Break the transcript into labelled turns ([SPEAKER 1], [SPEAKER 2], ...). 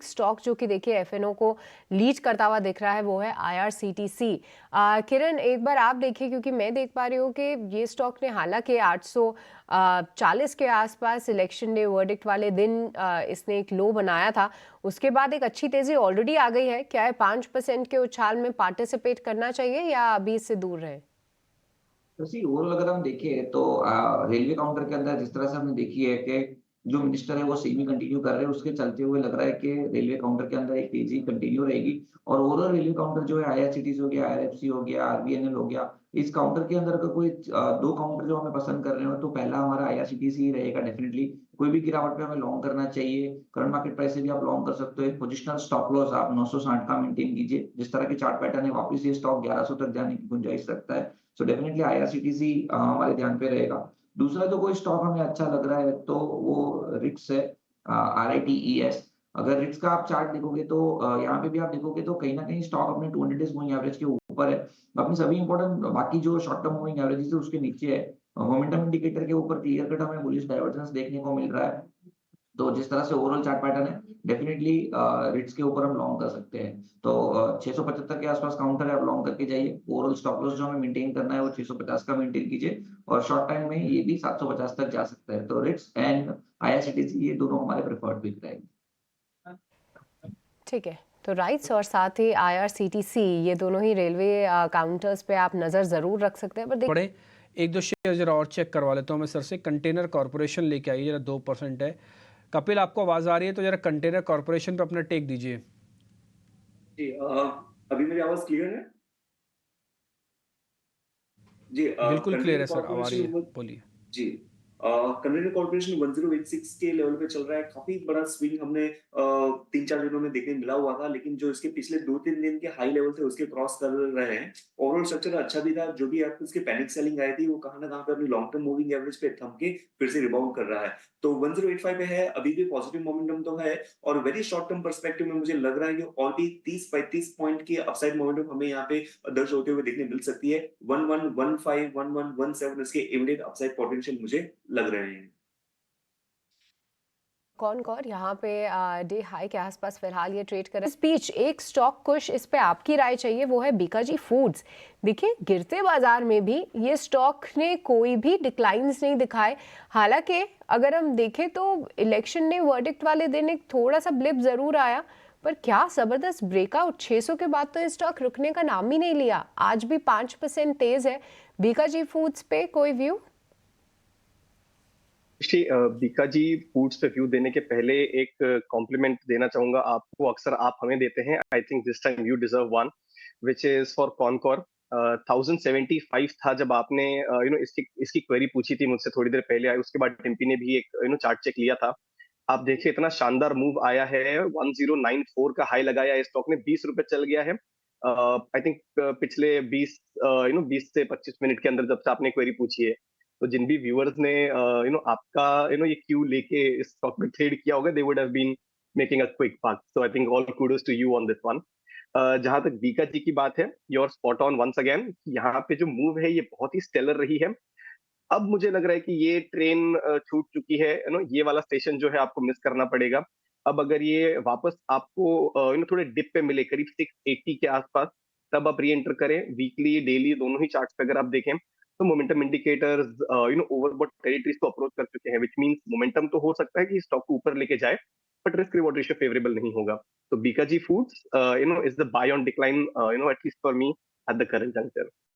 [SPEAKER 1] एक स्टॉक जो कि देखिए एफएनओ को लीड करता हुआ दिख रहा है वो है आईआरसीटीसी। किरण, एक बार आप देखिए, क्योंकि मैं देख पा रही हूँ कि ये स्टॉक ने हालांकि 840 के आसपास इलेक्शन डे वर्डिक्ट वाले दिन इसने एक लो बनाया था, उसके बाद एक अच्छी तेजी ऑलरेडी आ गई है। क्या है 5% के उछाल में पार्टिसिपेट करना चाहिए या अभी इससे दूर रहे?
[SPEAKER 2] तो सी ओवरऑल अगर हम देखें तो रेलवे काउंटर के अंदर जिस तरह से हमने देखी है कि जो मिनिस्टर है वो सेम कंटिन्यू कर रहे हैं, उसके चलते हुए लग रहा है कि रेलवे काउंटर के अंदर एक तेजी कंटिन्यू रहेगी। और ओवरऑल रेलवे काउंटर जो है आईआरसीटीसी हो गया, आईआरएफसी हो गया, आरबीएनएल हो गया, इस काउंटर के अंदर का कोई दो काउंटर जो हमें पसंद कर रहे हो तो पहला हमारा आईआरसीटीसी ही रहेगा डेफिनेटली। कोई भी गिरावट पे हमें लॉन्ग करना चाहिए। करंट मार्केट प्राइस से भी आप लॉन्ग कर सकते हो। पोजिशनल स्टॉप लॉस आप 960 का मेंटेन कीजिए। जिस तरह के चार्ट पैटर्न है वापस ये स्टॉक 1100 तक जाने की गुंजाइश रखता है। सो डेफिनिटली आईआरसीटीसी हमारे ध्यान पे रहेगा। दूसरा जो कोई स्टॉक हमें अच्छा लग रहा है तो वो रिट्स है, आरआईटीईएस। अगर रिट्स का आप चार्ट देखोगे तो यहाँ पे भी आप देखोगे तो कहीं न कहीं स्टॉक अपने 200 डेज़ मूविंग एवरेज के ऊपर है। अपनी सभी इम्पोर्टेंट बाकी जो शॉर्ट टर्म मूविंग एवरेजेस है उसके नीचे है। मोमेंटम इंडिकेटर के ऊपर क्लियर कट हमें बुलिश डाइवर्जेंस देखने को मिल रहा है। तो जिस तरह से ओवरऑल चार्ट पैटर्न है, डेफिनिटली रिट्स के ऊपर हम लॉन्ग कर सकते हैं। तो 675 के आसपास काउंटर है, आप लॉन्ग करके जाइए। ओवरऑल स्टॉप लॉस जो हमें मेंटेन करना है वो 650 का मेंटेन कीजिए और शॉर्ट टाइम में ये भी 750 तक जा सकता है। तो रिट्स एंड आईआरसीटीसी ये दोनों हमारे प्रेफर्ड पिक रहेंगे।
[SPEAKER 1] ठीक है, तो राइट्स और साथ ही आईआरसीटीसी, ये दोनों ही रेलवे काउंटर्स पे आप नज़र ज़रूर रख सकते हैं। पर
[SPEAKER 3] पड़े एक दो शेयर जरा और चेक करवा लेता हूँ मैं सर से। कंटेनर कॉरपोरेशन लेके आइए जरा, 2% है। कपिल, आपको आवाज़ आ रही है तो जरा कंटेनर कॉरपोरेशन पे अपना टेक दीजिए।
[SPEAKER 4] जी, अभी मेरी आवाज क्लियर है? जी,
[SPEAKER 3] बिल्कुल क्लियर
[SPEAKER 4] कंटेनर
[SPEAKER 3] है सर, अब आ रही
[SPEAKER 4] कॉर्पोरेशन
[SPEAKER 3] है,
[SPEAKER 4] वो।
[SPEAKER 3] बोलिए।
[SPEAKER 4] जी, कंटेनर कॉर्पोरेशन 1086 के लेवल पे चल रहा है। काफी बड़ा स्विंग हमने 3-4 दिनों में देखने मिला हुआ था, लेकिन जो इसके पिछले 2-3 दिन के हाई लेवल थे उसके क्रॉस कर रहे हैं। ओवरऑल स्ट्रक्चर अच्छा भी था। जो भी आपको उसकी पैनिक सेलिंग आई थी वो कहाँ ना कहाँ पे अपनी लॉन्ग टर्म मूविंग एवरेज पे थम के फिर से रिबाउंड कर रहा है। तो 1085 पे है, अभी भी पॉजिटिव मोमेंटम तो है। और वेरी शॉर्ट टर्म पर्सपेक्टिव में मुझे लग रहा है कि और भी 30-35 पॉइंट की अपसाइड मोमेंटम हमें यहाँ पे दर्ज होते हुए देखने मिल सकती है। 1115, 1117 इसके इमीडिएट अपसाइड पोटेंशियल मुझे लग रहे हैं।
[SPEAKER 1] कौन यहाँ पे डे हाई के आसपास फिलहाल ये ट्रेड कर रहा है। स्पीच एक स्टॉक कुछ, इस पे आपकी राय चाहिए, वो है बीकाजी फूड्स। देखिए गिरते बाजार में भी ये स्टॉक ने कोई भी डिक्लाइंस नहीं दिखाए। हालांकि अगर हम देखें तो इलेक्शन ने वर्डिक्ट वाले दिन एक थोड़ा सा ब्लिप जरूर आया, पर क्या जबरदस्त ब्रेकआउट। 600 के बाद तो ये स्टॉक रुकने का नाम ही नहीं लिया। आज भी 5% तेज है। बीकाजी फूड्स पे कोई व्यू?
[SPEAKER 5] बीकाजी फूड्स पे व्यू देने के पहले एक कॉम्प्लीमेंट देना चाहूंगा आपको। अक्सर आप हमें देते हैं, I think this time you deserve one, which is for Concor. 1075 था जब आपने इसकी इसकी क्वेरी पूछी थी मुझसे थोड़ी देर पहले आई। उसके बाद टिम्पी ने भी एक चार्ट चेक लिया था। आप देखिए इतना शानदार मूव आया है। 1094 का हाई लगाया है स्टॉक ने, 20 रुपए चल गया है। आई थिंक पिछले 20 से 25 मिनट के अंदर जब से आपने क्वेरी पूछी है। तो जिन भी व्यूअर्स ने आपका ये क्यू लेके इस स्टॉक में ट्रेड किया होगा, they would have been making a quick buck. So I think all kudos to you on this one. जहां तक बीका जी की बात है, you're spot on once again. यहाँ पे जो मूव है ये बहुत ही स्टेलर रही है। अब मुझे लग रहा है कि ये ट्रेन छूट चुकी है। ये वाला स्टेशन जो है आपको मिस करना पड़ेगा। अब अगर ये वापस आपको थोड़े डिप पे मिले करीब 680 के आसपास, तब आप री एंटर करें। वीकली डेली दोनों ही चार्ट्स पे अगर आप देखें तो मोमेंटम इंडिकेटर्स ओवरबॉट टेरिटरीज को अप्रोच कर चुके हैं, विच मींस मोमेंटम तो हो सकता है कि स्टॉक को ऊपर लेके जाए, but risk reward ratio favourable नहीं होगा। तो Bikaji Foods is the buy on decline at least for me at the current juncture.